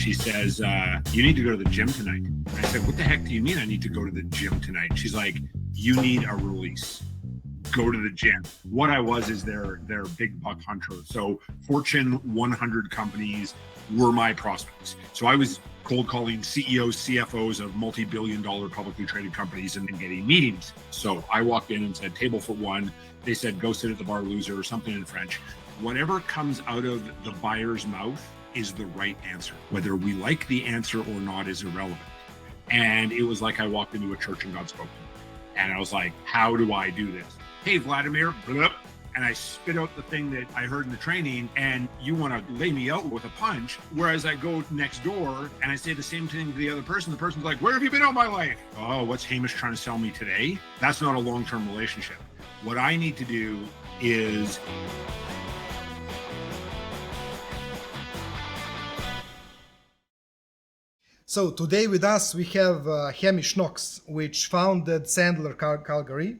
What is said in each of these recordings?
she says, you need to go to the gym tonight. And I said, what the heck do you mean I need to go to the gym tonight? She's like, you need a release. Go to the gym. What I was is their big buck hunter. So Fortune 100 companies were my prospects. So I was cold calling CEOs, CFOs of multi-billion-dollar publicly traded companies and getting meetings. So I walked in and said, table for one. They said, go sit at the bar, loser, or something in French. Whatever comes out of the buyer's mouth is the right answer. Whether we like the answer or not is irrelevant. And it was like I walked into a church and God spoke to me. And I was like, how do I do this? Hey, Vladimir, blah, and I spit out the thing that I heard in the training, and you want to lay me out with a punch. Whereas I go next door and I say the same thing to the other person. The person's like, where have you been all my life? Oh, what's Hamish trying to sell me today? That's not a long-term relationship. What I need to do is... So today with us we have Hamish Knox, which founded Sandler Calgary.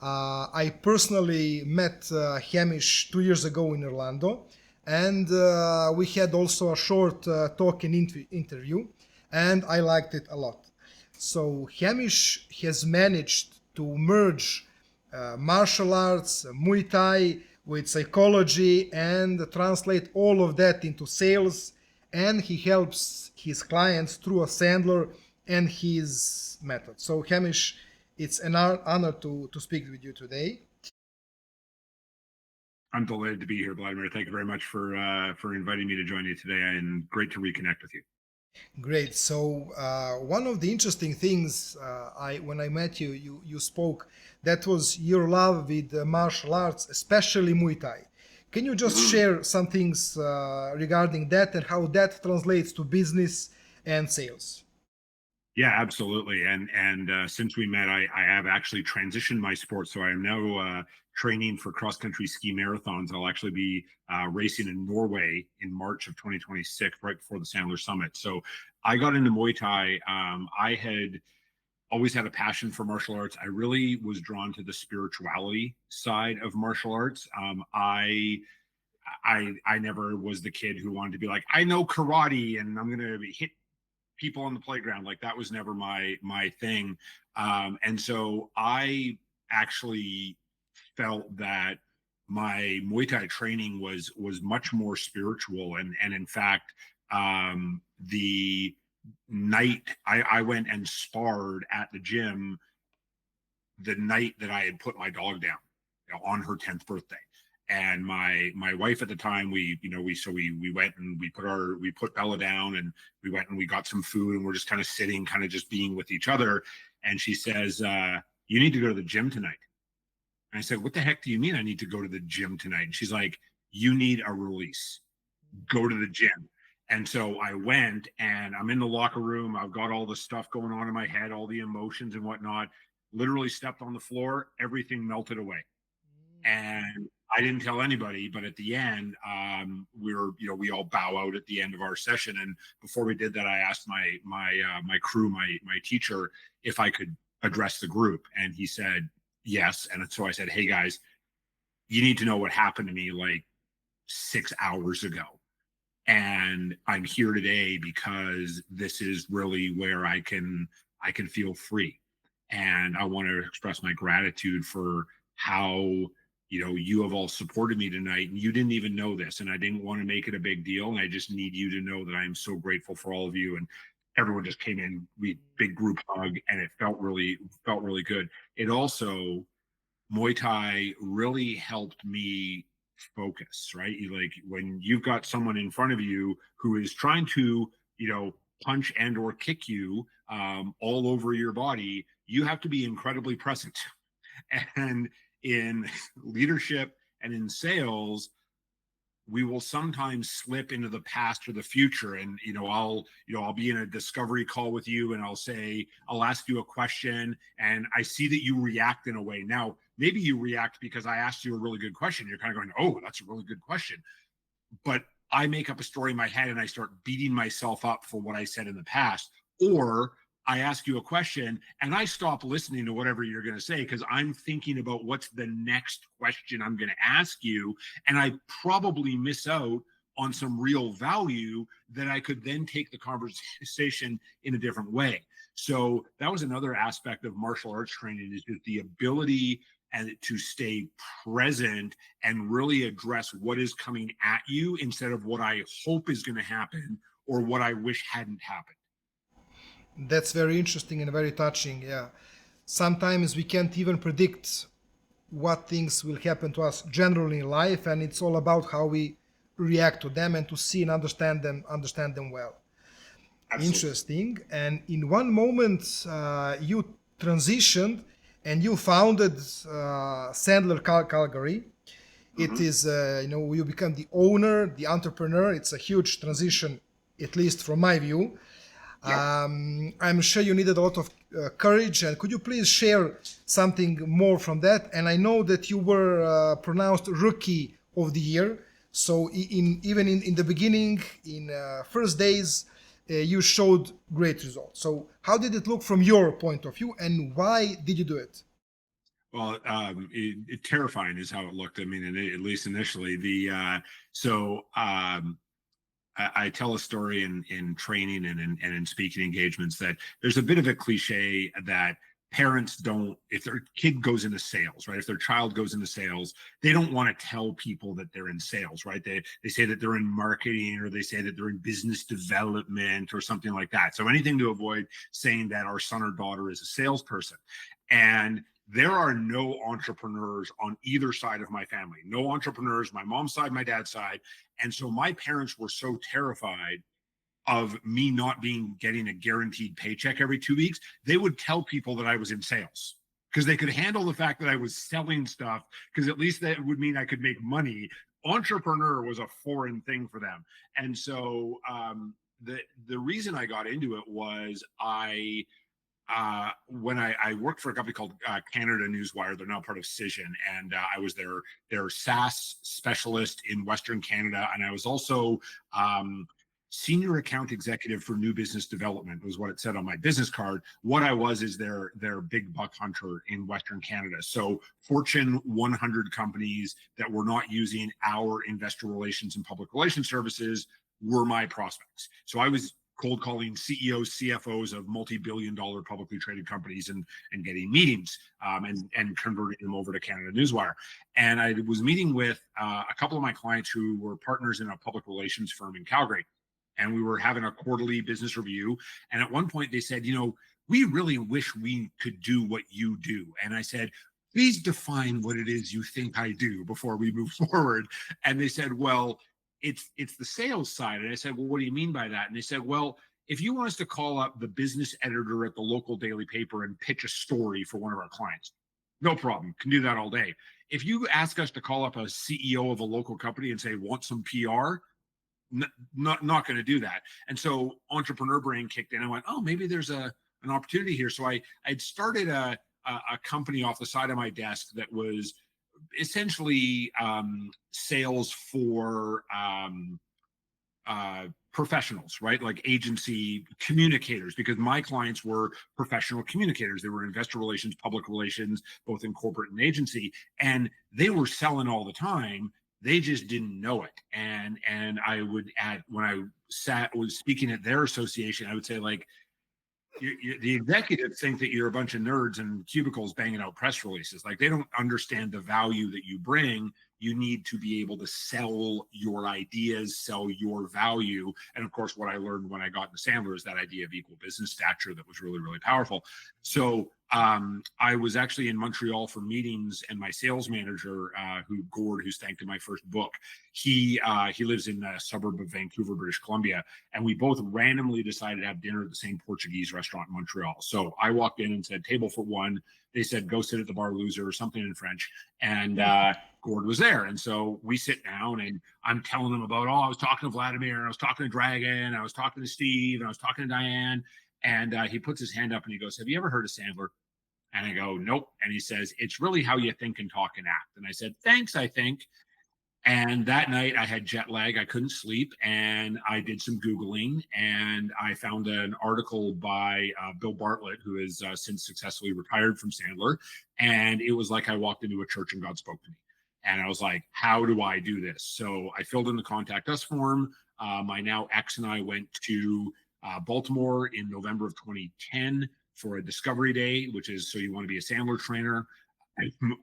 I personally met Hamish 2 years ago in Orlando, and we had also a short talk and interview, and I liked it a lot. So Hamish has managed to merge martial arts, Muay Thai with psychology, and translate all of that into sales, and he helps his clients through a Sandler and his method. So Hamish, it's an honor to speak with you today. I'm delighted to be here, Vladimir. Thank you very much for inviting me to join you today, and great to reconnect with you. Great. So one of the interesting things when I met you, you spoke, that was your love with martial arts, especially Muay Thai. Can you just share some things regarding that and how that translates to business and sales? Yeah, absolutely. And since we met, I have actually transitioned my sport. So I am now training for cross-country ski marathons. I'll actually be racing in Norway in March of 2026, right before the Sandler Summit. So I got into Muay Thai. I had always had a passion for martial arts. I really was drawn to the spirituality side of martial arts. I never was the kid who wanted to be like, I know karate and I'm going to hit people on the playground. Like, that was never my thing. And so I actually felt that my Muay Thai training was much more spiritual. And in fact, the night I went and sparred at the gym the night that I had put my dog down, on her 10th birthday. And my wife at the time, we went and we put Bella down, and we went and we got some food, and we're just kind of sitting, kind of just being with each other. And she says, you need to go to the gym tonight. And I said, what the heck do you mean I need to go to the gym tonight? And she's like, you need a release. Go to the gym. And so I went, and I'm in the locker room. I've got all the stuff going on in my head, all the emotions and whatnot. Literally stepped on the floor, everything melted away. And I didn't tell anybody, but at the end, we all bow out at the end of our session. And before we did that, I asked my crew, my teacher, if I could address the group, and he said yes. And so I said, hey guys, you need to know what happened to me like 6 hours ago, and I'm here today because this is really where I can feel free, and I want to express my gratitude for how you have all supported me tonight, and you didn't even know this, and I didn't want to make it a big deal, and I just need you to know that I am so grateful for all of you. And everyone just came in, we big group hug, and it felt really good. It also, Muay Thai really helped me focus, right? Like, when you've got someone in front of you who is trying to punch and or kick you all over your body, you have to be incredibly present. And in leadership and in sales, we will sometimes slip into the past or the future. And I'll be in a discovery call with you, and I'll ask you a question, and I see that you react in a way. Now, maybe you react because I asked you a really good question. You're kind of going, oh, that's a really good question. But I make up a story in my head, and I start beating myself up for what I said in the past. Or I ask you a question and I stop listening to whatever you're going to say because I'm thinking about what's the next question I'm going to ask you. And I probably miss out on some real value, that I could then take the conversation in a different way. So that was another aspect of martial arts training, is just the ability and to stay present and really address what is coming at you instead of what I hope is going to happen or what I wish hadn't happened. That's very interesting and very touching. Yeah. Sometimes we can't even predict what things will happen to us generally in life, and it's all about how we react to them and to see and understand them well. Absolutely. Interesting. And in one moment, you transitioned and you founded Sandler Calgary. It is, you become the owner, the entrepreneur. It's a huge transition, at least from my view. Yep. I'm sure you needed a lot of courage. And could you please share something more from that? And I know that you were pronounced Rookie of the Year. So even in the beginning, in first days, you showed great results. So how did it look from your point of view, and why did you do it? Well, terrifying is how it looked. I mean, at least initially, I tell a story in training and in speaking engagements that there's a bit of a cliche that parents don't, if their kid goes into sales, right? If their child goes into sales, they don't want to tell people that they're in sales, right? They say that they're in marketing, or they say that they're in business development or something like that. So anything to avoid saying that our son or daughter is a salesperson. And there are no entrepreneurs on either side of my family. No entrepreneurs, my mom's side, my dad's side. And so my parents were so terrified of me not getting a guaranteed paycheck every 2 weeks, they would tell people that I was in sales because they could handle the fact that I was selling stuff, because at least that would mean I could make money. Entrepreneur was a foreign thing for them. And so the reason I got into it was when I worked for a company called Canada Newswire. They're now part of Cision, and I was their SaaS specialist in Western Canada, and I was also senior account executive for new business development, was what it said on my business card. What I was is their big buck hunter in Western Canada. So Fortune 100 companies that were not using our investor relations and public relations services were my prospects. So I was cold calling CEOs, CFOs of multi-billion-dollar publicly traded companies and getting meetings and converting them over to Canada Newswire. And I was meeting with a couple of my clients who were partners in a public relations firm in Calgary. And we were having a quarterly business review. And at one point they said, we really wish we could do what you do. And I said, please define what it is you think I do before we move forward. And they said, well, it's the sales side. And I said, well, what do you mean by that? And they said, well, if you want us to call up the business editor at the local daily paper and pitch a story for one of our clients, no problem, can do that all day. If you ask us to call up a CEO of a local company and say, want some PR, not going to do that. And so entrepreneur brain kicked in. I went, oh, maybe there's an opportunity here. So I'd started a company off the side of my desk that was essentially sales for professionals, right? Like agency communicators, because my clients were professional communicators. They were investor relations, public relations, both in corporate and agency, and they were selling all the time. They just didn't know it. And I would add, when I was speaking at their association, I would say, like, the executives think that you're a bunch of nerds in cubicles banging out press releases. Like, they don't understand the value that you bring. You need to be able to sell your ideas, sell your value. And of course, what I learned when I got into Sandler is that idea of equal business stature that was really, really powerful. So I was actually in Montreal for meetings, and my sales manager, who stank in my first book, he lives in a suburb of Vancouver, British Columbia, and we both randomly decided to have dinner at the same Portuguese restaurant in Montreal. So I walked in and said, table for one. They said, go sit at the bar, loser, or something in French. And Gord was there. And so we sit down, and I'm telling them about, I was talking to Vladimir, I was talking to Dragon, I was talking to Steve, and I was talking to Diane. And he puts his hand up and he goes, have you ever heard of Sandler? And I go, nope. And he says, it's really how you think and talk and act. And I said, thanks, I think. And that night I had jet lag. I couldn't sleep. And I did some Googling, and I found an article by Bill Bartlett, who has since successfully retired from Sandler. And it was like I walked into a church and God spoke to me. And I was like, how do I do this? So I filled in the contact us form. My now ex and I went to Baltimore in November of 2010 for a discovery day, which is so you want to be a Sandler trainer.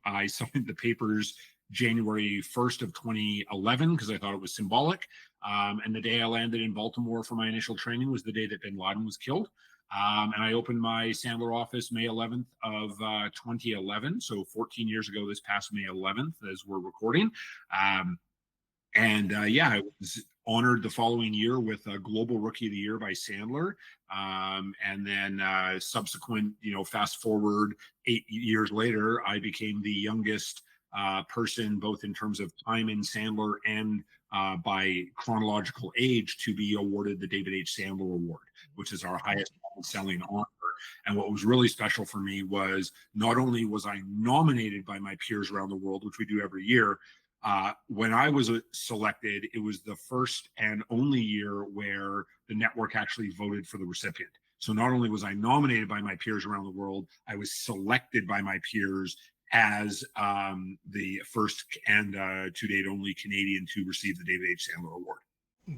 I signed the papers January 1st of 2011 because I thought it was symbolic. And the day I landed in Baltimore for my initial training was the day that bin Laden was killed. And I opened my Sandler office May 11th of 2011. So 14 years ago, this past May 11th, as we're recording. Yeah, I was honored the following year with a Global Rookie of the Year by Sandler. And then subsequent, fast forward 8 years later, I became the youngest person, both in terms of time in Sandler and by chronological age, to be awarded the David H. Sandler Award, which is our highest selling honor. And what was really special for me was not only was I nominated by my peers around the world, which we do every year, when I was selected, it was the first and only year where the network actually voted for the recipient. So not only was I nominated by my peers around the world, I was selected by my peers as the first and to date only Canadian to receive the David H. Sandler Award.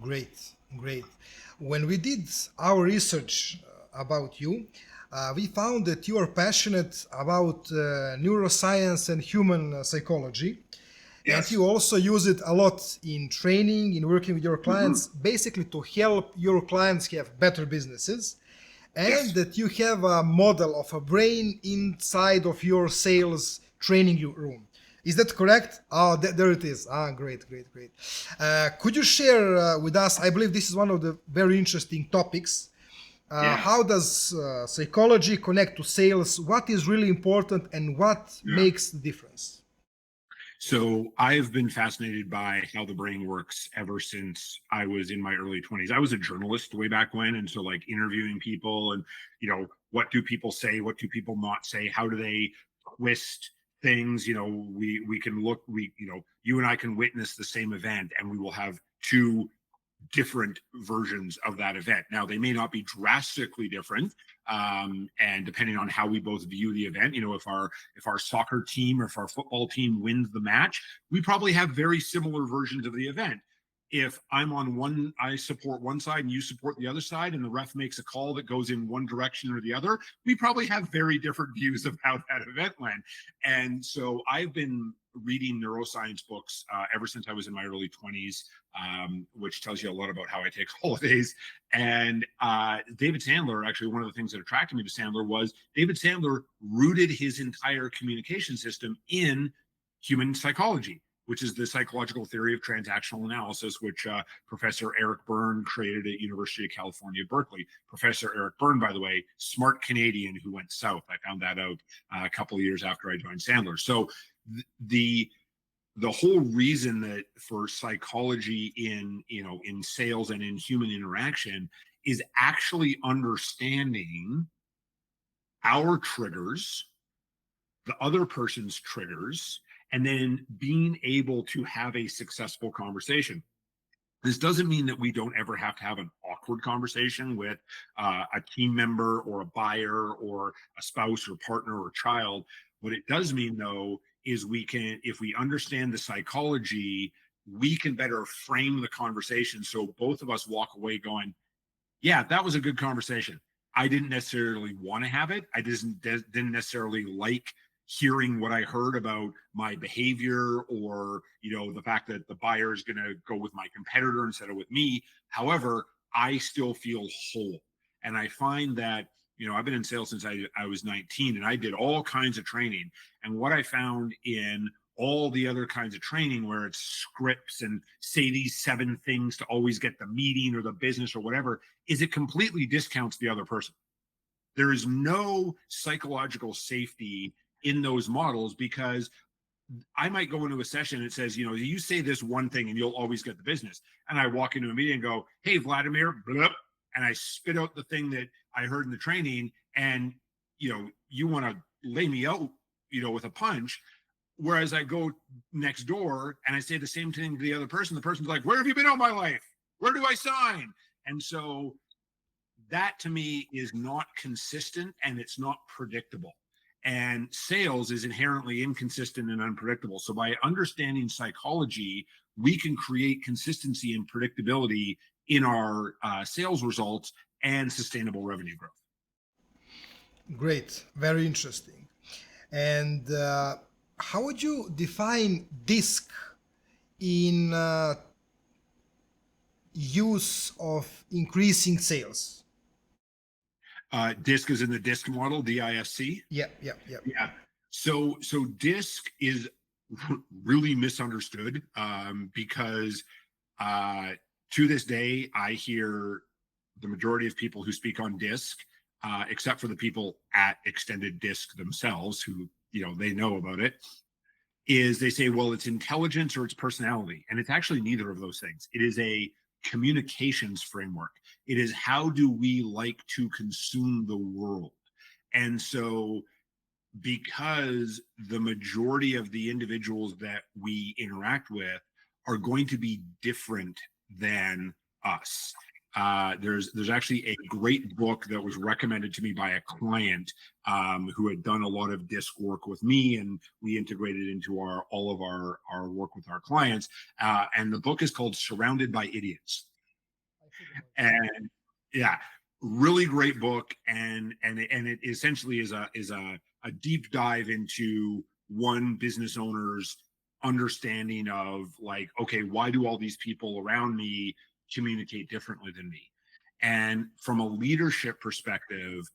Great, great. When we did our research about you, we found that you are passionate about neuroscience and human psychology. Yes. And you also use it a lot in training, in working with your clients, basically to help your clients have better businesses. And Yes. that you have a model of a brain inside of your sales training room. Is that correct? Oh, there it is. Great, great, great. Could you share with us? I believe this is one of the very interesting topics. Yeah. How does psychology connect to sales? What is really important and what makes the difference? So I've been fascinated by how the brain works ever since I was in my early 20s. I was a journalist way back when. And so like interviewing people and, what do people say? What do people not say? How do they twist things? We can look, you and I can witness the same event and we will have two different versions of that event. Now, they may not be drastically different, and depending on how we both view the event, if our soccer team or if our football team wins the match, we probably have very similar versions of the event. If I'm on one, I support one side and you support the other side, and the ref makes a call that goes in one direction or the other, we probably have very different views of how that event went. And so I've been reading neuroscience books ever since I was in my early 20s, which tells you a lot about how I take holidays. And David Sandler, actually, one of the things that attracted me to Sandler was David Sandler rooted his entire communication system in human psychology, which is the psychological theory of transactional analysis, which Professor Eric Berne created at University of California, Berkeley. Professor Eric Berne, by the way, smart Canadian who went south. I found that out a couple of years after I joined Sandler. So the whole reason that for psychology in sales and in human interaction is actually understanding our triggers, the other person's triggers, and then being able to have a successful conversation. This doesn't mean that we don't ever have to have an awkward conversation with a team member or a buyer or a spouse or partner or child. What it does mean, though, is if we understand the psychology, we can better frame the conversation so both of us walk away going, yeah, that was a good conversation. I didn't necessarily want to have it. I didn't necessarily like hearing what I heard about my behavior or, the fact that the buyer is going to go with my competitor instead of with me. However, I still feel whole. And I find that, I've been in sales since I was 19 and I did all kinds of training. And what I found in all the other kinds of training where it's scripts and say these 7 things to always get the meeting or the business or whatever, is it completely discounts the other person. There is no psychological safety in those models because I might go into a session and it says, you say this one thing and you'll always get the business. And I walk into a meeting and go, hey, Vladimir, blah, and I spit out the thing that I heard in the training. And, you want to lay me out, with a punch. Whereas I go next door and I say the same thing to the other person. The person's like, where have you been all my life? Where do I sign? And so that to me is not consistent and it's not predictable. And sales is inherently inconsistent and unpredictable. So by understanding psychology, we can create consistency and predictability in our sales results and sustainable revenue growth. Great, very interesting. And how would you define DISC in use of increasing sales? DISC is in the DISC model, D.I.S.C. Yeah. Yeah. So DISC is really misunderstood because to this day, I hear the majority of people who speak on DISC, except for the people at Extended DISC themselves, who they know about it, is they say, well, it's intelligence or it's personality, and it's actually neither of those things. It is a communications framework. It is how do we like to consume the world, and so because the majority of the individuals that we interact with are going to be different than us. There's actually a great book that was recommended to me by a client who had done a lot of DISC work with me, and we integrated into all of our work with our clients. And the book is called Surrounded by Idiots. And yeah, really great book, and it essentially is a deep dive into one business owner's understanding of, like, okay, why do all these people around me communicate differently than me? And from a leadership perspective,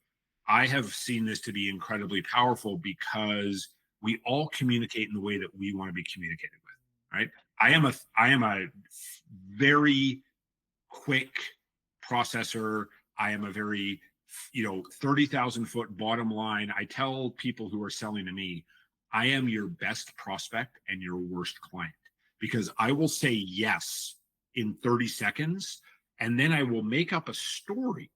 I have seen this to be incredibly powerful because we all communicate in the way that we want to be communicated with, right? I am a very quick processor. I am a very 30,000 foot bottom line. I tell people who are selling to me, I am your best prospect and your worst client, because I will say yes in 30 seconds, and then I will make up a story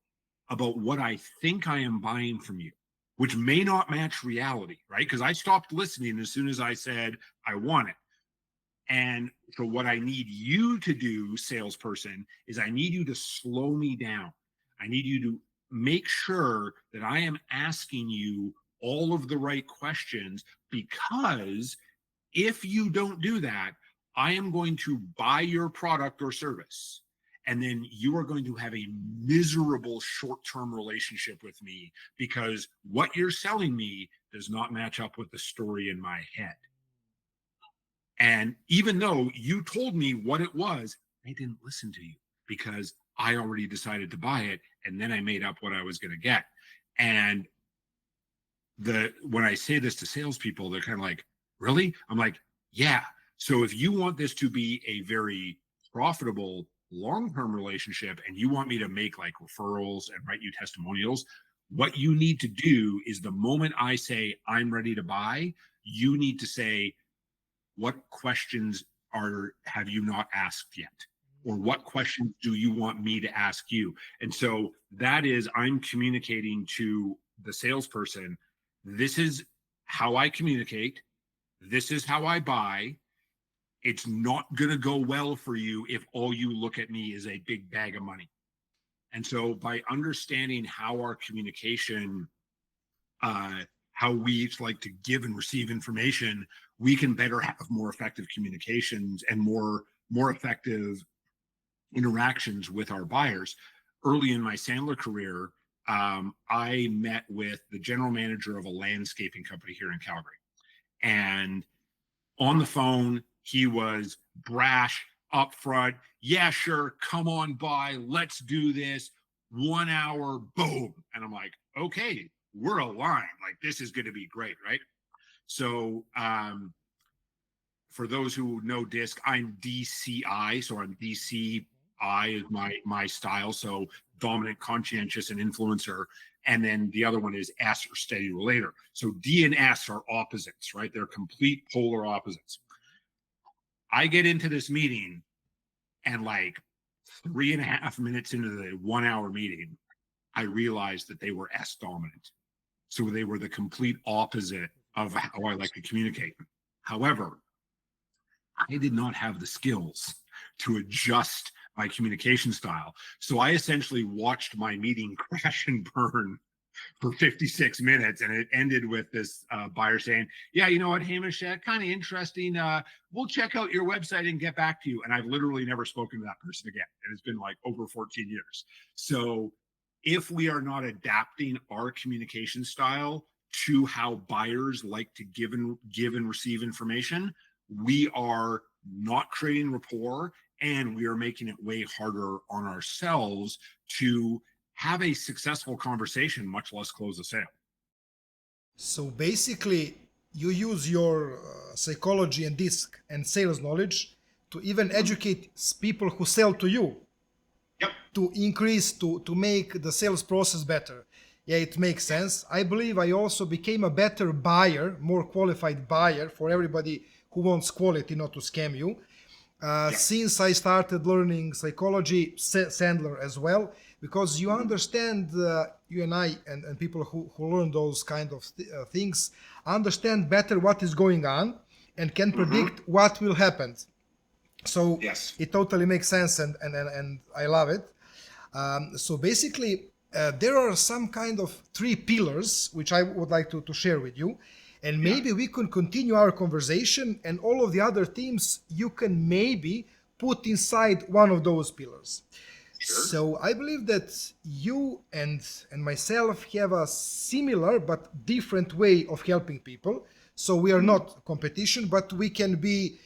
about what I think I am buying from you, which may not match reality, right? Because I stopped listening as soon as I said I want it. And so what I need you to do, salesperson, is I need you to slow me down. I need you to make sure that I am asking you all of the right questions, because if you don't do that, I am going to buy your product or service. And then you are going to have a miserable short-term relationship with me, because what you're selling me does not match up with the story in my head. And even though you told me what it was, I didn't listen to you because I already decided to buy it, and then I made up what I was going to get. And when I say this to salespeople, they're kind of like, really? I'm like, yeah. So if you want this to be a very profitable long-term relationship, and you want me to make like referrals and write you testimonials, what you need to do is, the moment I say I'm ready to buy, you need to say, what questions have you not asked yet? Or what questions do you want me to ask you? And so that is, I'm communicating to the salesperson, this is how I communicate. This is how I buy. It's not going to go well for you if all you look at me is a big bag of money. And so by understanding how our communication, how we each like to give and receive information, we can better have more effective communications and more effective interactions with our buyers. Early in my Sandler career, I met with the general manager of a landscaping company here in Calgary. And on the phone, he was brash, upfront. Yeah, sure. Come on by. Let's do this. 1 hour, boom. And I'm like, okay, we're aligned. Like, this is going to be great, right? So for those who know DISC, I'm DCI. So I'm DCI is my style. So dominant, conscientious, and influencer. And then the other one is S, or steady relator. So D and S are opposites, right? They're complete polar opposites. I get into this meeting, and like 3.5 minutes into the 1 hour meeting, I realized that they were S dominant. So they were the complete opposite of how I like to communicate. However, I did not have the skills to adjust my communication style. So I essentially watched my meeting crash and burn for 56 minutes, and it ended with this buyer saying, yeah, you know what, Hamish, kind of interesting, we'll check out your website and get back to you. And I've literally never spoken to that person again, and it's been like over 14 years. So if we are not adapting our communication style to how buyers like to give and receive information, we are not creating rapport, and we are making it way harder on ourselves to have a successful conversation, much less close a sale. So basically, you use your psychology and DISC and sales knowledge to even educate people who sell to you, Yep. to increase, to make the sales process better. Yeah, it makes sense. I believe I also became a better buyer, more qualified buyer for everybody who wants quality, not to scam you. Since I started learning psychology, Sandler as well, because you understand, you and I and people who learn those kind of things understand better what is going on and can predict what will happen. So Yes. it totally makes sense, and I love it. So basically, there are some kind of three pillars which I would like to share with you. And maybe we can continue our conversation, and all of the other themes you can maybe put inside one of those pillars. Sure. So I believe that you and myself have a similar but different way of helping people. So we are not competition, but we can be,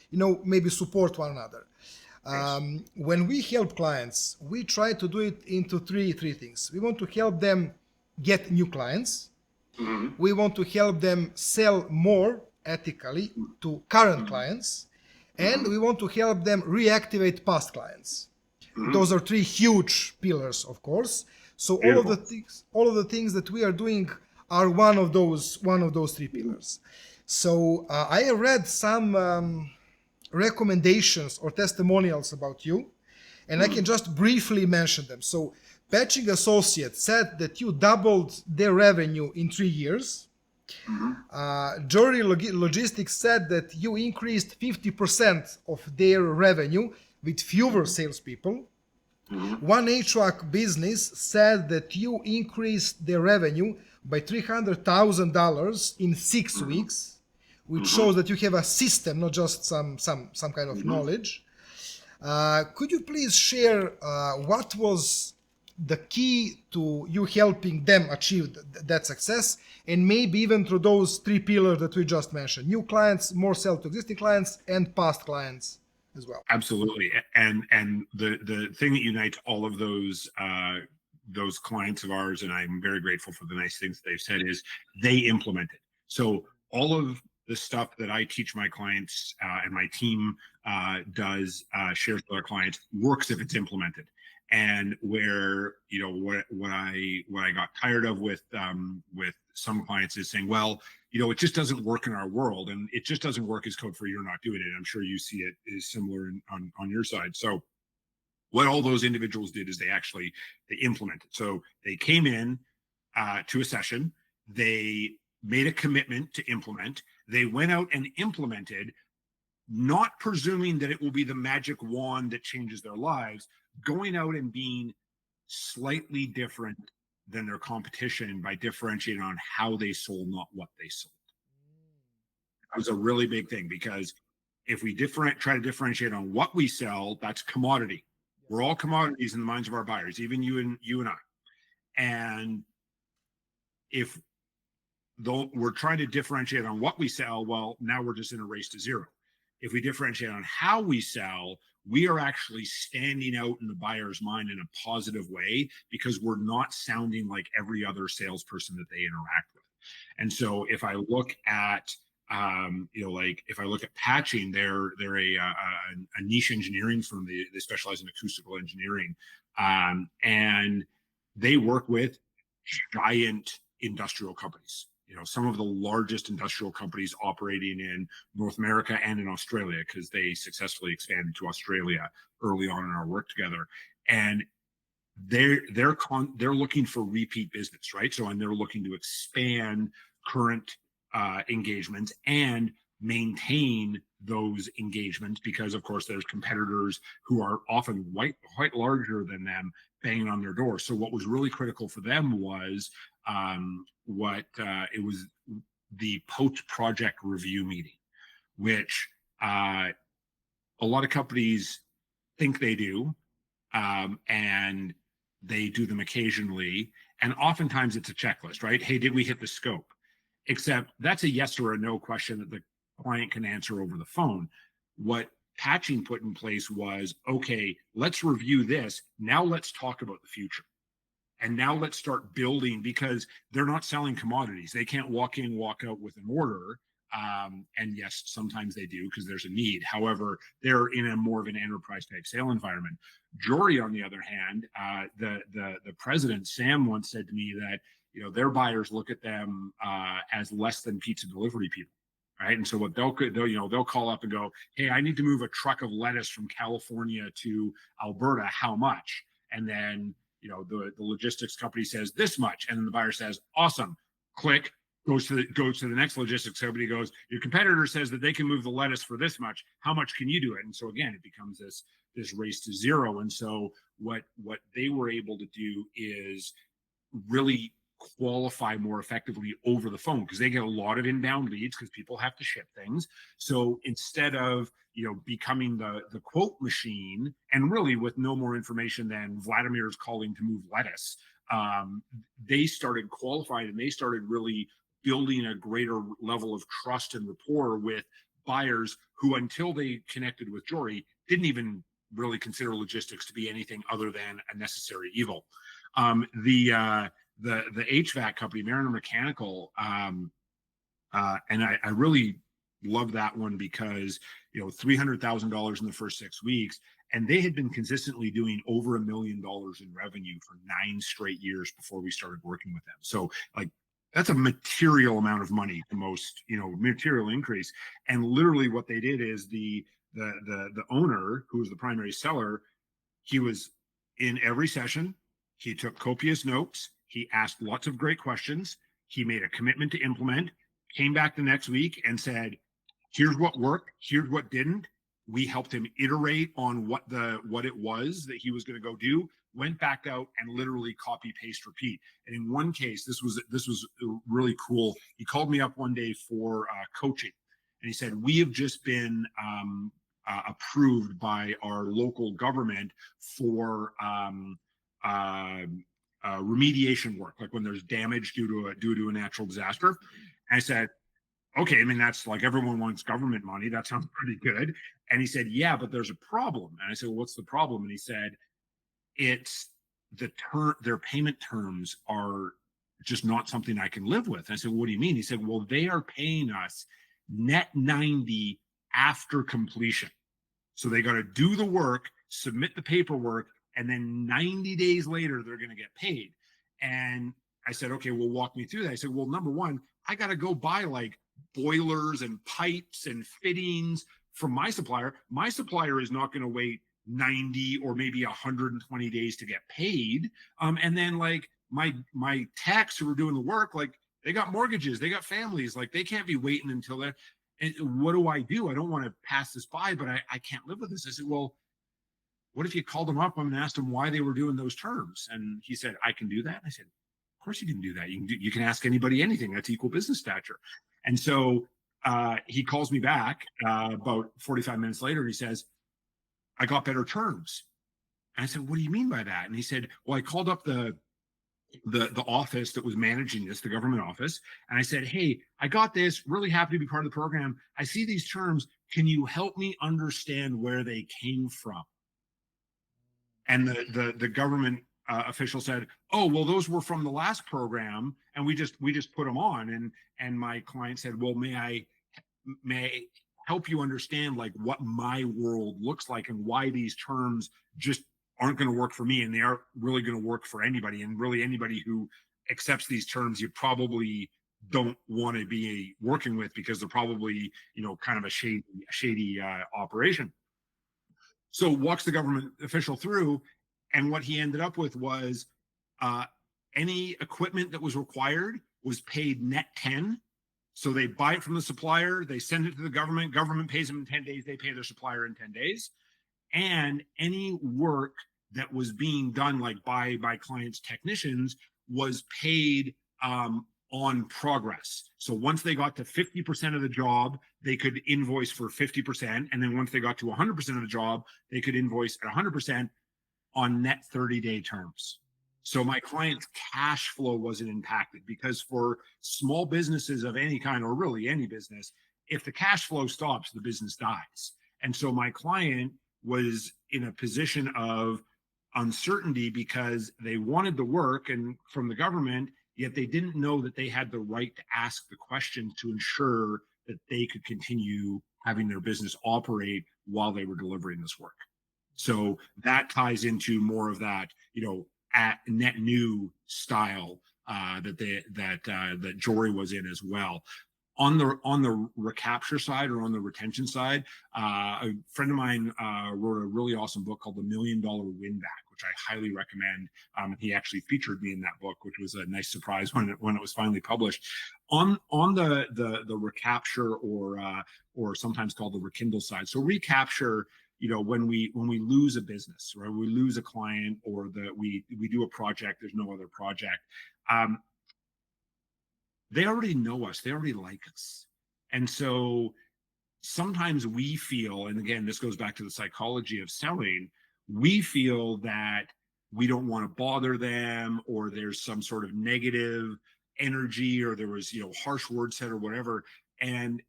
maybe support one another. When we help clients, we try to do it into three things. We want to help them get new clients. We want to help them sell more ethically to current clients, and we want to help them reactivate past clients. Those are three huge pillars, of course. So all of the things that we are doing are one of those three pillars. So I have read some recommendations or testimonials about you, and I can just briefly mention them. So Patching Associates said that you doubled their revenue in 3 years. Jury Logistics said that you increased 50% of their revenue with fewer salespeople. One HVAC business said that you increased their revenue by $300,000 in 6 weeks, which shows that you have a system, not just some kind of knowledge. Could you please share what was the key to you helping them achieve that success, and maybe even through those three pillars that we just mentioned: new clients, more sell to existing clients, and past clients as well? Absolutely. And the thing that unites all of those clients of ours, and I'm very grateful for the nice things they've said, is they implement it. So all of the stuff that I teach my clients and my team shares with our clients works if it's implemented. And where what I got tired of with some clients is saying, well, it just doesn't work in our world, and it just doesn't work as code for you're not doing it. I'm sure you see it is similar on your side. So what all those individuals did is they implemented. So they came in to a session, they made a commitment to implement, they went out and implemented, not presuming that it will be the magic wand that changes their lives, going out and being slightly different than their competition by differentiating on how they sold, not what they sold. That was a really big thing, because if we try to differentiate on what we sell, that's commodity. We're all commodities in the minds of our buyers, even you and I. And if though we're trying to differentiate on what we sell, well, now we're just in a race to zero. If we differentiate on how we sell, we are actually standing out in the buyer's mind in a positive way, because we're not sounding like every other salesperson that they interact with. And so if I look at if I look at Patching, they're a niche engineering firm. They specialize in acoustical engineering, and they work with giant industrial companies. Some of the largest industrial companies operating in North America and in Australia, because they successfully expanded to Australia early on in our work together. And they're looking for repeat business, right? So, and they're looking to expand current engagements and maintain those engagements, because of course there's competitors who are often quite larger than them banging on their door. So what was really critical for them was it was the post-project review meeting, which a lot of companies think they do, and they do them occasionally. And oftentimes it's a checklist, right? Hey, did we hit the scope? Except that's a yes or a no question that the client can answer over the phone. What patching put in place was, okay, let's review this. Now let's talk about the future. And now let's start building, because they're not selling commodities. They can't walk in, walk out with an order. And yes, sometimes they do because there's a need. However, they're in a more of an enterprise type sale environment. Jory, on the other hand, the president, Sam, once said to me that, you know, their buyers look at them as less than pizza delivery people. Right. And so what they'll call up and go, hey, I need to move a truck of lettuce from California to Alberta. How much? And then, you know, the logistics company says this much. And then the buyer says, awesome, click, goes to the next logistics company, goes, your competitor says that they can move the lettuce for this much. How much can you do it? And so again, it becomes this race to zero. And so what they were able to do is really qualify more effectively over the phone, because they get a lot of inbound leads because people have to ship things. So instead of, you know, becoming the quote machine, and really with no more information than Vladimir's calling to move lettuce, they started qualifying, and they started really building a greater level of trust and rapport with buyers who, until they connected with Jory, didn't even really consider logistics to be anything other than a necessary evil. The HVAC company, Mariner Mechanical, and I really love that one because, you know, $300,000 in the first 6 weeks, and they had been consistently doing over $1 million in revenue for 9 straight years before we started working with them. So, like, that's a material amount of money, the most, you know, material increase. And literally, what they did is the owner, who was the primary seller, he was in every session. He took copious notes. He asked lots of great questions. He made a commitment to implement, came back the next week and said, here's what worked, here's what didn't. We helped him iterate on what it was that he was going to go do, went back out and literally copy, paste, repeat. And in one case, this was really cool. He called me up one day for coaching. And he said, we have just been approved by our local government for remediation work, like when there's damage due to a natural disaster. And I said, okay, I mean, that's like, everyone wants government money. That sounds pretty good. And he said, yeah, but there's a problem. And I said, well, what's the problem? And he said, it's their payment terms are just not something I can live with. And I said, well, what do you mean? He said, well, they are paying us net 90 after completion. So they got to do the work, submit the paperwork, and then 90 days later, they're going to get paid. And I said, okay, well, walk me through that. I said, well, number one, I got to go buy like boilers and pipes and fittings from my supplier. My supplier is not going to wait 90 or maybe 120 days to get paid. And then like my techs who are doing the work, like they got mortgages, they got families, like they can't be waiting until that. And what do? I don't want to pass this by, but I can't live with this. I said, well, what if you called them up and asked them why they were doing those terms? And he said, I can do that. And I said, of course you can do that. You can ask anybody anything. That's equal business stature. And so he calls me back about 45 minutes later. And he says, I got better terms. And I said, what do you mean by that? And he said, well, I called up the office that was managing this, the government office. And I said, hey, I got this, really happy to be part of the program. I see these terms. Can you help me understand where they came from? And the government official said, oh, well, those were from the last program, and we just put them on. And my client said, well, may I help you understand like what my world looks like and why these terms just aren't going to work for me, and they aren't really going to work for anybody. And really anybody who accepts these terms, you probably don't want to be working with, because they're probably, you know, kind of a shady operation. So walks the government official through, and what he ended up with was any equipment that was required was paid net 10. So they buy it from the supplier, they send it to the government pays them in 10 days, they pay their supplier in 10 days. And any work that was being done like by clients' technicians was paid on progress. So once they got to 50% of the job, they could invoice for 50%. And then once they got to 100% of the job, they could invoice at 100% on net 30-day terms. So my client's cash flow wasn't impacted, because for small businesses of any kind, or really any business, if the cash flow stops, the business dies. And so my client was in a position of uncertainty because they wanted the work and from the government, yet they didn't know that they had the right to ask the questions to ensure that they could continue having their business operate while they were delivering this work. So that ties into more of that, at net new style that Jory was in as well. On the recapture side, or on the retention side, a friend of mine wrote a really awesome book called The $1 Million Win Back, which I highly recommend. He actually featured me in that book, which was a nice surprise when it was finally published. On the recapture, or sometimes called the rekindle side. So recapture, when we lose a business, right, we lose a client, or we do a project, there's no other project. They already know us, they already like us. And so sometimes we feel, and again, this goes back to the psychology of selling, we feel that we don't want to bother them, or there's some sort of negative energy, or there was, harsh words said or whatever. And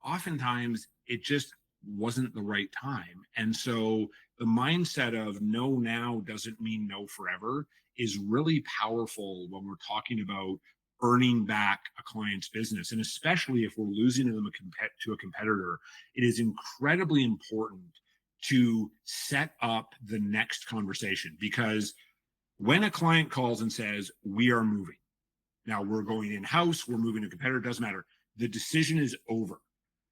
oftentimes it just wasn't the right time. And so the mindset of no now doesn't mean no forever is really powerful when we're talking about earning back a client's business. And especially if we're losing them to a competitor, it is incredibly important to set up the next conversation. Because when a client calls and says, we are moving, now we're going in-house, we're moving to a competitor, doesn't matter, the decision is over.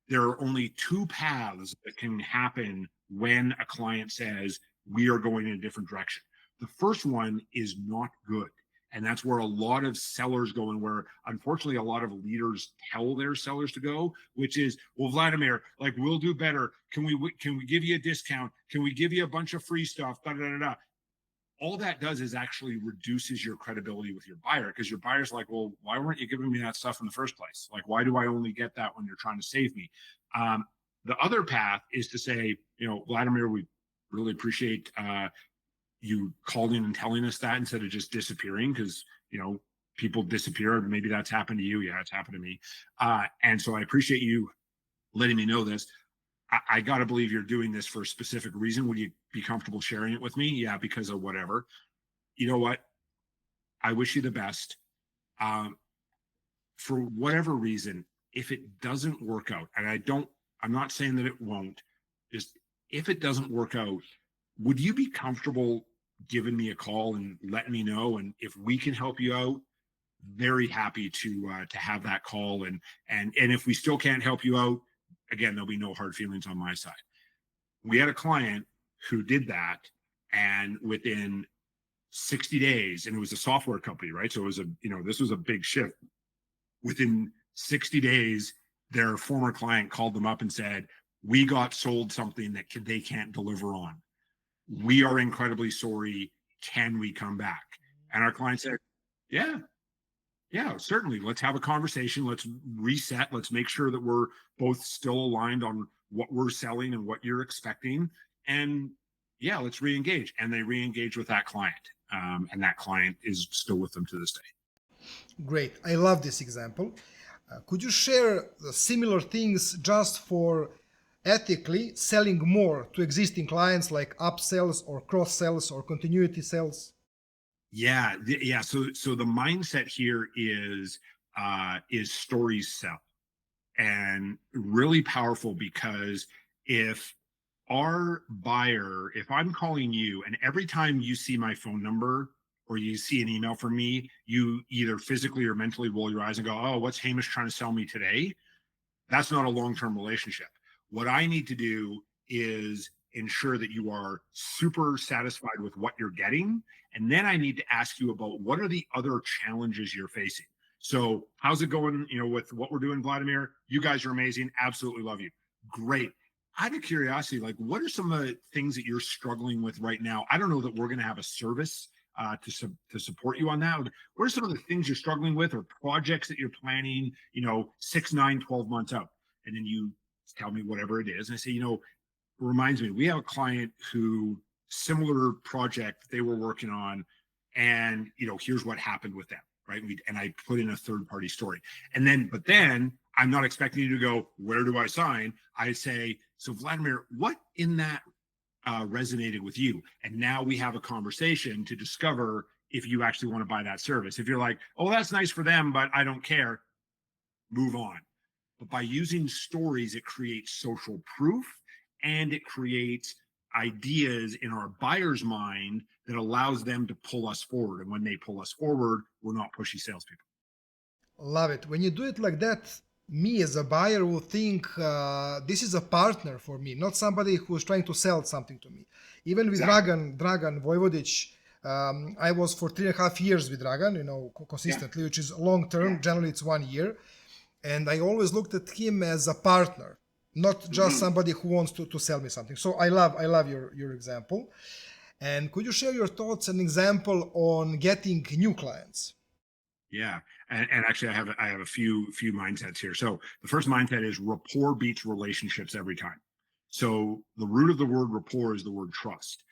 There are only two paths that can happen when a client says, we are going in a different direction. The first one is not good. And that's where a lot of sellers go, and where unfortunately a lot of leaders tell their sellers to go, which is, well, Vladimir, like, we'll do better. Can we give you a discount? Can we give you a bunch of free stuff? Da, da, da, da. All that does is actually reduces your credibility with your buyer, because your buyer's like, well, why weren't you giving me that stuff in the first place? Like, why do I only get that when you're trying to save me? The other path is to say, Vladimir, we really appreciate you calling and telling us that, instead of just disappearing, because people disappear. Maybe that's happened to you. Yeah, it's happened to me. And so I appreciate you letting me know this. I got to believe you're doing this for a specific reason. Would you be comfortable sharing it with me? Yeah, because of whatever. You know what? I wish you the best. For whatever reason, if it doesn't work out, and I'm not saying that it won't, just if it doesn't work out, would you be comfortable giving me a call and letting me know? And if we can help you out, very happy to have that call. And if we still can't help you out, again, there'll be no hard feelings on my side. We had a client who did that, and within 60 days, and it was a software company, right? So it was this was a big shift. Within 60 days, their former client called them up and said, we got sold something that they can't deliver on. We are incredibly sorry. Can we come back? And our client said, yeah, certainly. Let's have a conversation. Let's reset. Let's make sure that we're both still aligned on what we're selling and what you're expecting. And yeah, let's re-engage. And they re-engage with that client. And that client is still with them to this day. Great. I love this example. Could you share the similar things just for ethically selling more to existing clients, like upsells or cross sells or continuity sales? Yeah. So the mindset here is stories sell, and really powerful, because if I'm calling you, and every time you see my phone number or you see an email from me, you either physically or mentally roll your eyes and go, oh, what's Hamish trying to sell me today? That's not a long-term relationship. What I need to do is ensure that you are super satisfied with what you're getting. And then I need to ask you about what are the other challenges you're facing. So how's it going, with what we're doing, Vladimir? You guys are amazing. Absolutely love you. Great. out of curiosity, like what are some of the things that you're struggling with right now? I don't know that we're going to have a service to support you on that. What are some of the things you're struggling with or projects that you're planning, 6, 9, 12 months out? And then you tell me whatever it is. And I say, it reminds me, we have a client who similar project they were working on, and here's what happened with them, right? And I put in a third party story. But then I'm not expecting you to go, where do I sign? I say, so Vladimir, what in that resonated with you? And now we have a conversation to discover if you actually want to buy that service. If you're like, oh, that's nice for them, but I don't care, move on. But by using stories, it creates social proof and it creates ideas in our buyer's mind that allows them to pull us forward. And when they pull us forward, we're not pushy salespeople. Love it. When you do it like that, me as a buyer will think this is a partner for me, not somebody who's trying to sell something to me. Even with Exactly. Dragan Vojvodic, I was for 3.5 years with Dragan, consistently, which is long term. Generally, it's 1 year. And I always looked at him as a partner, not just somebody who wants to sell me something. So I love your example. And could you share your thoughts and example on getting new clients? Yeah, and actually, I have a few mindsets here. So the first mindset is rapport beats relationships every time. So the root of the word rapport is the word trust.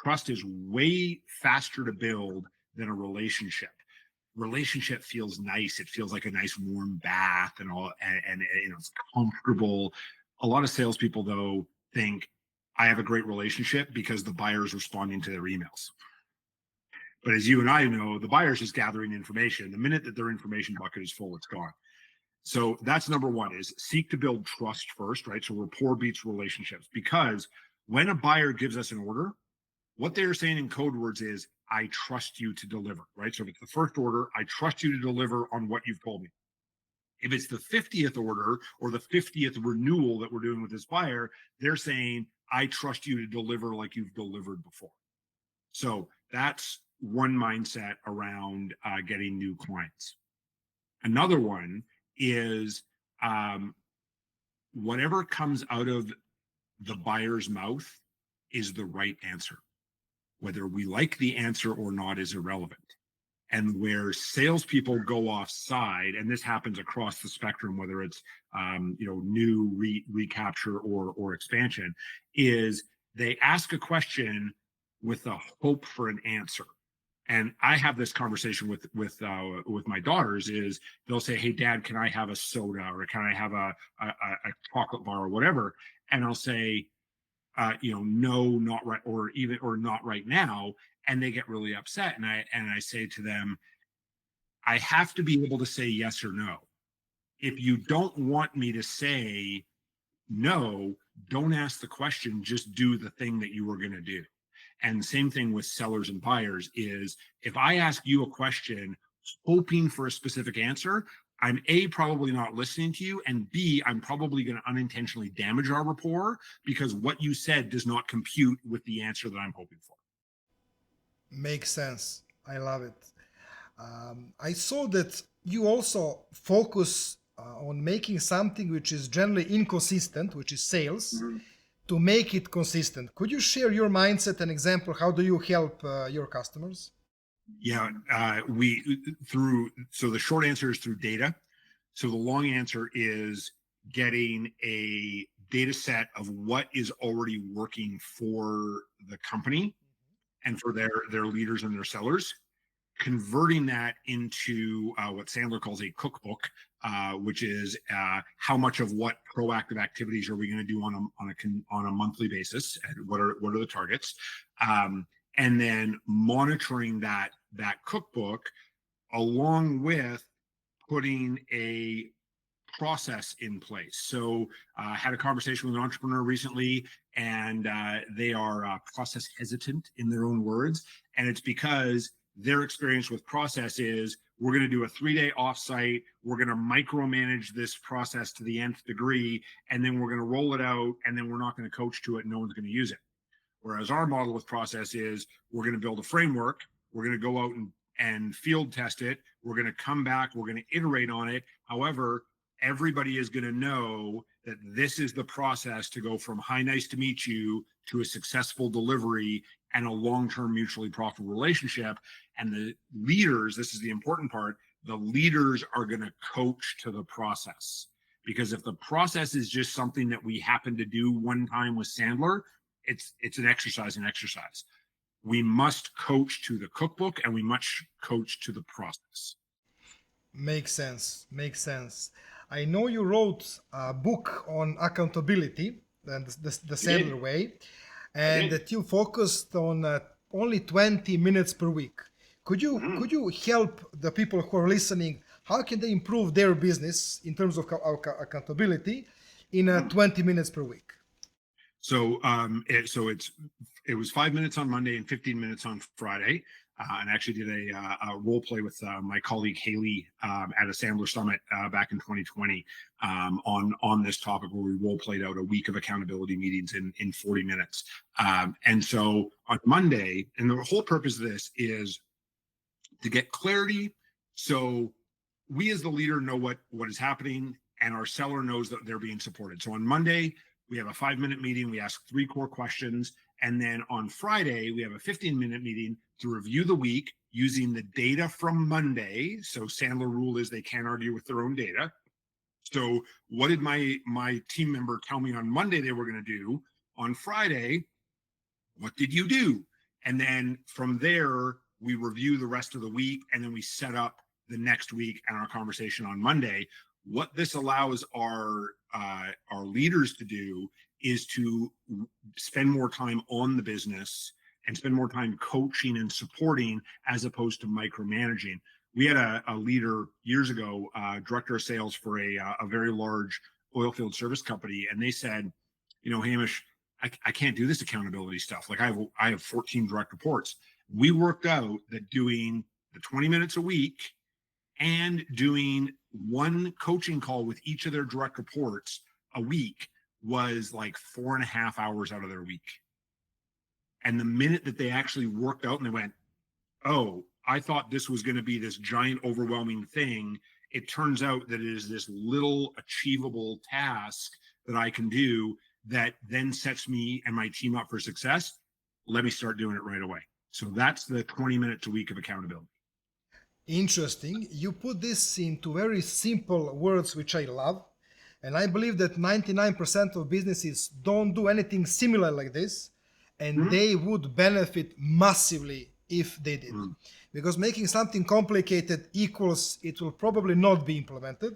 Trust is way faster to build than a relationship. Relationship feels nice. It feels like a nice warm bath and all, and it's comfortable. A lot of salespeople though think I have a great relationship because the buyer is responding to their emails. But as you and I know, the buyer's just gathering information. The minute that their information bucket is full, it's gone. So that's number one, is seek to build trust first, right? So rapport beats relationships, because when a buyer gives us an order, what they're saying in code words is, I trust you to deliver, right? So if it's the first order, I trust you to deliver on what you've told me. If it's the 50th order or the 50th renewal that we're doing with this buyer, they're saying, I trust you to deliver like you've delivered before. So that's one mindset around getting new clients. Another one is whatever comes out of the buyer's mouth is the right answer. Whether we like the answer or not is irrelevant. And where salespeople go offside, and this happens across the spectrum, whether it's new recapture or expansion, is they ask a question with a hope for an answer. And I have this conversation with my daughters. Is they'll say, "Hey, Dad, can I have a soda or can I have a chocolate bar or whatever?" And I'll say, no, not right, or not right now, and they get really upset. And I say to them, I have to be able to say yes or no. If you don't want me to say no, don't ask the question, just do the thing that you were going to do. And same thing with sellers and buyers is, if I ask you a question hoping for a specific answer, I'm A, probably not listening to you, and B, I'm probably going to unintentionally damage our rapport because what you said does not compute with the answer that I'm hoping for. Makes sense. I love it. I saw that you also focus on making something which is generally inconsistent, which is sales, Mm-hmm. to make it consistent. Could you share your mindset and example? How do you help your customers? Yeah, so the short answer is through data. So the long answer is getting a data set of what is already working for the company and for their leaders and their sellers, converting that into what Sandler calls a cookbook, which is how much of what proactive activities are we going to do on a monthly basis, and what are the targets, and then monitoring that cookbook along with putting a process in place. So I had a conversation with an entrepreneur recently, and they are process hesitant in their own words. And it's because their experience with process is, we're going to do a 3-day offsite. We're going to micromanage this process to the nth degree, and then we're going to roll it out, and then we're not going to coach to it. No one's going to use it. Whereas our model with process is, we're going to build a framework. We're going to go out and field test it. We're going to come back. We're going to iterate on it. However, everybody is going to know that this is the process to go from hi, nice to meet you to a successful delivery and a long-term mutually profitable relationship. And the leaders, this is the important part, the leaders are going to coach to the process. Because if the process is just something that we happen to do one time with Sandler, it's an exercise. We must coach to the cookbook, and we must coach to the process. Makes sense. Makes sense. I know you wrote a book on accountability and the Sandler way, and that you focused on only 20 minutes per week. Could you help the people who are listening? How can they improve their business in terms of accountability in 20 minutes per week? So it was 5 minutes on Monday and 15 minutes on Friday. And I actually did a role play with my colleague Haley at a Sandler Summit back in 2020 on this topic, where we role played out a week of accountability meetings in 40 minutes. And so on Monday, and the whole purpose of this is to get clarity, so we as the leader know what is happening, and our seller knows that they're being supported. So on Monday, we have a 5-minute meeting. We ask 3 core questions. And then on Friday, we have a 15-minute meeting to review the week using the data from Monday. So Sandler rule is they can't argue with their own data. So what did my team member tell me on Monday they were going to do? On Friday, what did you do? And then from there, we review the rest of the week, and then we set up the next week and our conversation on Monday. What this allows our leaders to do is to spend more time on the business and spend more time coaching and supporting, as opposed to micromanaging. We had a leader years ago, director of sales for a very large oil field service company, and they said, Hamish, I can't do this accountability stuff. Like I have 14 direct reports. We worked out that doing the 20 minutes a week and doing one coaching call with each of their direct reports a week was like 4.5 hours out of their week. And the minute that they actually worked out and they went, oh, I thought this was going to be this giant, overwhelming thing, it turns out that it is this little achievable task that I can do that then sets me and my team up for success. Let me start doing it right away. So that's the 20 minutes a week of accountability. Interesting. You put this into very simple words, which I love. And I believe that 99% of businesses don't do anything similar like this, and they would benefit massively if they did. Because making something complicated equals it will probably not be implemented.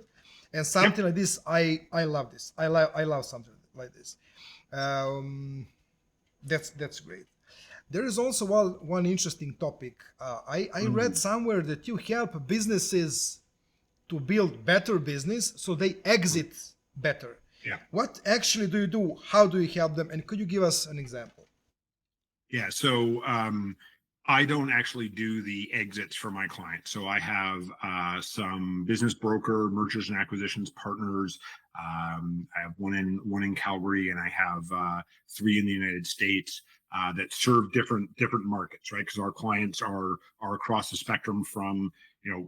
And something like this, I love this. I love something like this. That's great. There is also one interesting topic. I read somewhere that you help businesses to build better business so they exit better. Yeah. What actually do you do? How do you help them? And could you give us an example? Yeah. So I don't actually do the exits for my clients. So I have some business broker, mergers and acquisitions partners. I have one in Calgary, and I have 3 in the United States that serve different markets, right? Because our clients are across the spectrum from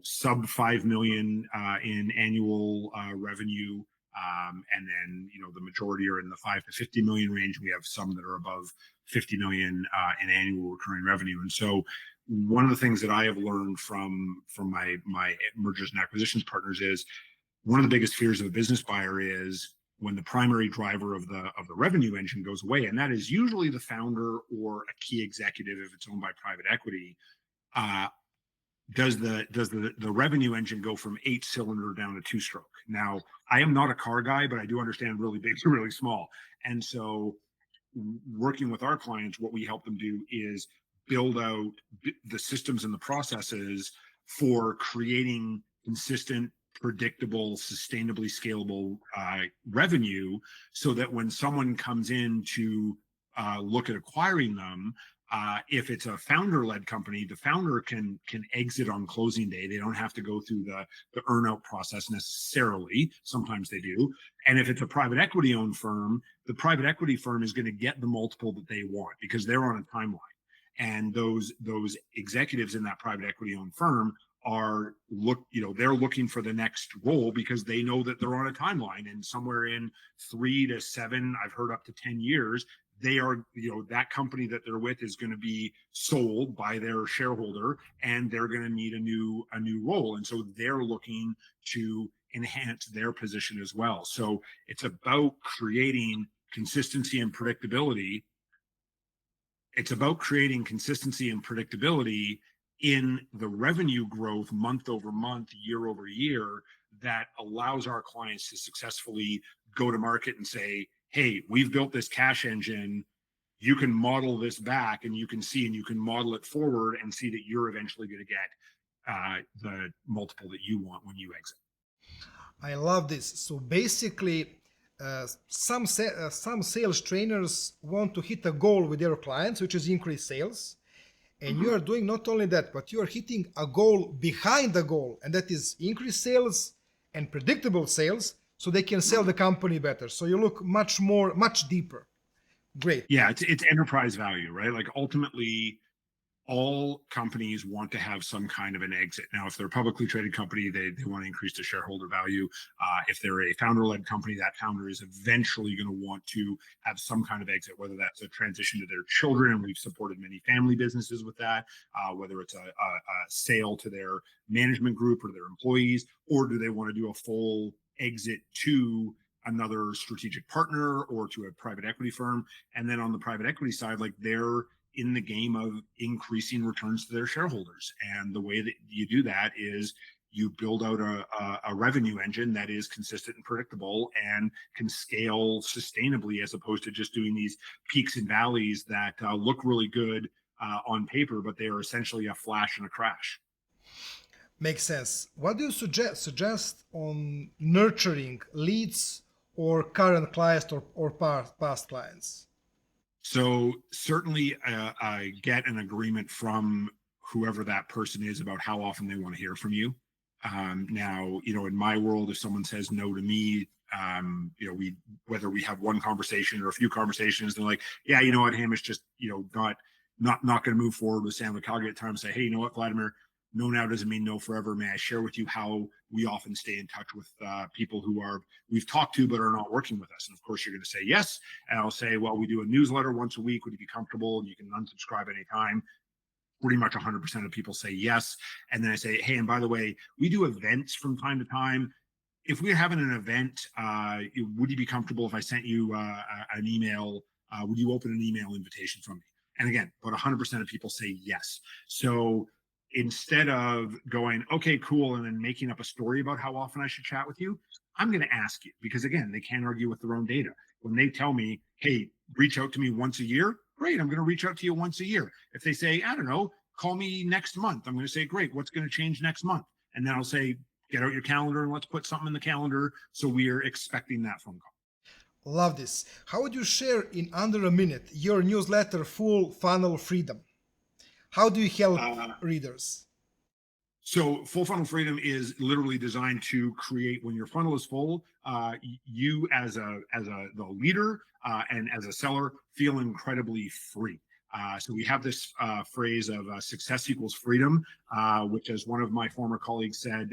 sub 5 million in annual revenue. And then, the majority are in the 5 to 50 million range. We have some that are above 50 million in annual recurring revenue. And so one of the things that I have learned from my mergers and acquisitions partners is one of the biggest fears of a business buyer is when the primary driver of the revenue engine goes away, and that is usually the founder or a key executive if it's owned by private equity. Does the revenue engine go from 8-cylinder down to 2-stroke? Now, I am not a car guy, but I do understand really big to really small. And so working with our clients, what we help them do is build out the systems and the processes for creating consistent, predictable, sustainably scalable revenue, so that when someone comes in to look at acquiring them, if it's a founder-led company, the founder can exit on closing day. They don't have to go through the earn-out process necessarily. Sometimes they do. And if it's a private equity-owned firm, the private equity firm is going to get the multiple that they want because they're on a timeline. And those executives in that private equity-owned firm they're looking for the next role because they know that they're on a timeline, and somewhere in 3 to 7, I've heard up to 10 years, they are, that company that they're with is going to be sold by their shareholder, and they're going to need a new role. And so they're looking to enhance their position as well. So it's about creating consistency and predictability. It's about creating consistency and predictability in the revenue growth month over month, year over year, that allows our clients to successfully go to market and say, hey, we've built this cash engine. You can model this back, and you can see, and you can model it forward and see that you're eventually going to get the multiple that you want when you exit. I love this. So basically, some sales trainers want to hit a goal with their clients, which is increase sales. And you are doing not only that, but you are hitting a goal behind the goal, and that is increased sales and predictable sales, so they can sell the company better. So you look much deeper. Great. Yeah, it's enterprise value, right? Like ultimately, all companies want to have some kind of an exit. Now, if they're a publicly traded company, they want to increase the shareholder value. If they're a founder-led company, that founder is eventually going to want to have some kind of exit, whether that's a transition to their children, and we've supported many family businesses with that, whether it's a sale to their management group or their employees, or do they want to do a full exit to another strategic partner or to a private equity firm. And then on the private equity side, like they're in the game of increasing returns to their shareholders. And the way that you do that is you build out a revenue engine that is consistent and predictable and can scale sustainably, as opposed to just doing these peaks and valleys that look really good on paper, but they are essentially a flash and a crash. Makes sense. What do you suggest on nurturing leads or current clients or past clients? So certainly I get an agreement from whoever that person is about how often they want to hear from you. Now, in my world, if someone says no to me, whether we have one conversation or a few conversations, they're like, yeah, you know what, Hamish, just, not going to move forward with Sam Calgary at times. Say, hey, you know what, Vladimir, no now doesn't mean no forever. May I share with you how we often stay in touch with people who we've talked to but are not working with us? And of course, you're going to say yes. And I'll say, well, we do a newsletter once a week. Would you be comfortable? And you can unsubscribe anytime. Pretty much 100% of people say yes. And then I say, hey, and by the way, we do events from time to time. If we're having an event, would you be comfortable if I sent you an email? Would you open an email invitation from me? And again, about 100% of people say yes. So instead of going, okay, cool, and then making up a story about how often I should chat with you, I'm going to ask you, because again, they can't argue with their own data. When they tell me, hey, reach out to me once a year, great, I'm going to reach out to you once a year. If they say, I don't know, call me next month, I'm going to say, great, what's going to change next month? And then I'll say, get out your calendar and let's put something in the calendar so we are expecting that phone call. Love this. How would you share in under a minute your newsletter, Full Funnel Freedom? How do you help readers? So Full Funnel Freedom is literally designed to create, when your funnel is full, you as the leader and as a seller feel incredibly free. So we have this phrase of success equals freedom, which, as one of my former colleagues said,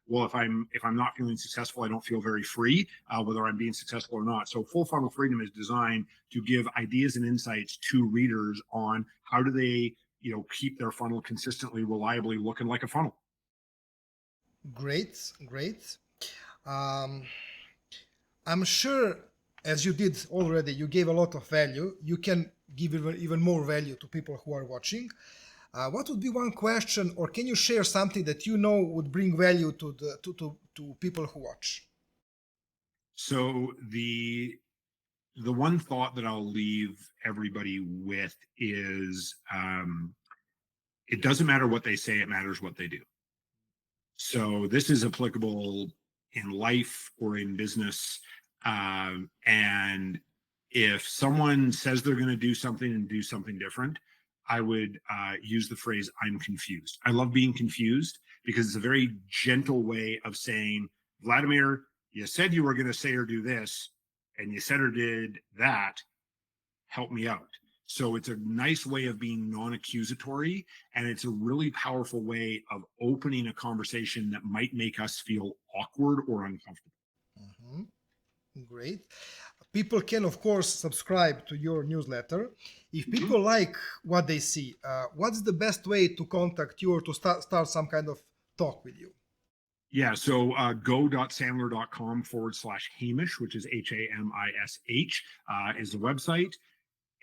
well, if I'm not feeling successful, I don't feel very free, whether I'm being successful or not. So Full Funnel Freedom is designed to give ideas and insights to readers on how do they keep their funnel consistently, reliably looking like a funnel. Great. I'm sure, as you did already, you gave a lot of value. You can give even more value to people who are watching. What would be one question, or can you share something that would bring value to people who watch? So the one thought that I'll leave everybody with is it doesn't matter what they say, it matters what they do. So this is applicable in life or in business. And if someone says they're going to do something and do something different, I would use the phrase, I'm confused. I love being confused because it's a very gentle way of saying, Vladimir, you said you were going to say or do this, and you said or did that. Help me out. So it's a nice way of being non-accusatory, and it's a really powerful way of opening a conversation that might make us feel awkward or uncomfortable. Mhm. Great. People can, of course, subscribe to your newsletter. If Mhm. people like what they see, what's the best way to contact you or to start some kind of talk with you? Yeah, so go.sandler.com/Hamish, which is Hamish, is the website.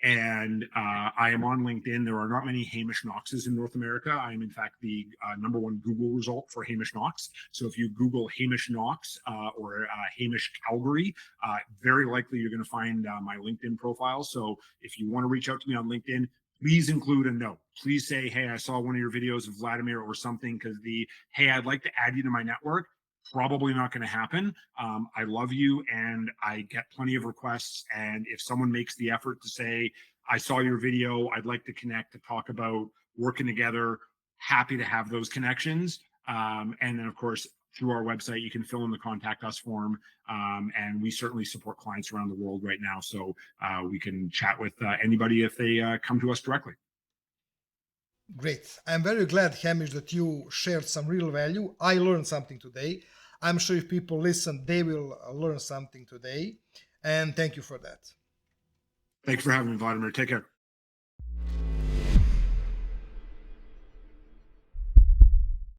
And I am on LinkedIn. There are not many Hamish Knoxes in North America. I am, in fact, the #1 Google result for Hamish Knox. So if you Google Hamish Knox or Hamish Calgary, very likely you're going to find my LinkedIn profile. So if you want to reach out to me on LinkedIn, please include a note. Please say, hey, I saw one of your videos of Vladimir or something, because hey, I'd like to add you to my network, probably not going to happen. I love you and I get plenty of requests. And if someone makes the effort to say, I saw your video, I'd like to connect to talk about working together, happy to have those connections. And then, of course, through our website, you can fill in the contact us form. And we certainly support clients around the world right now. So we can chat with anybody if they come to us directly. Great. I'm very glad, Hamish, that you shared some real value. I learned something today. I'm sure if people listen, they will learn something today. And thank you for that. Thanks for having me, Vladimir. Take care.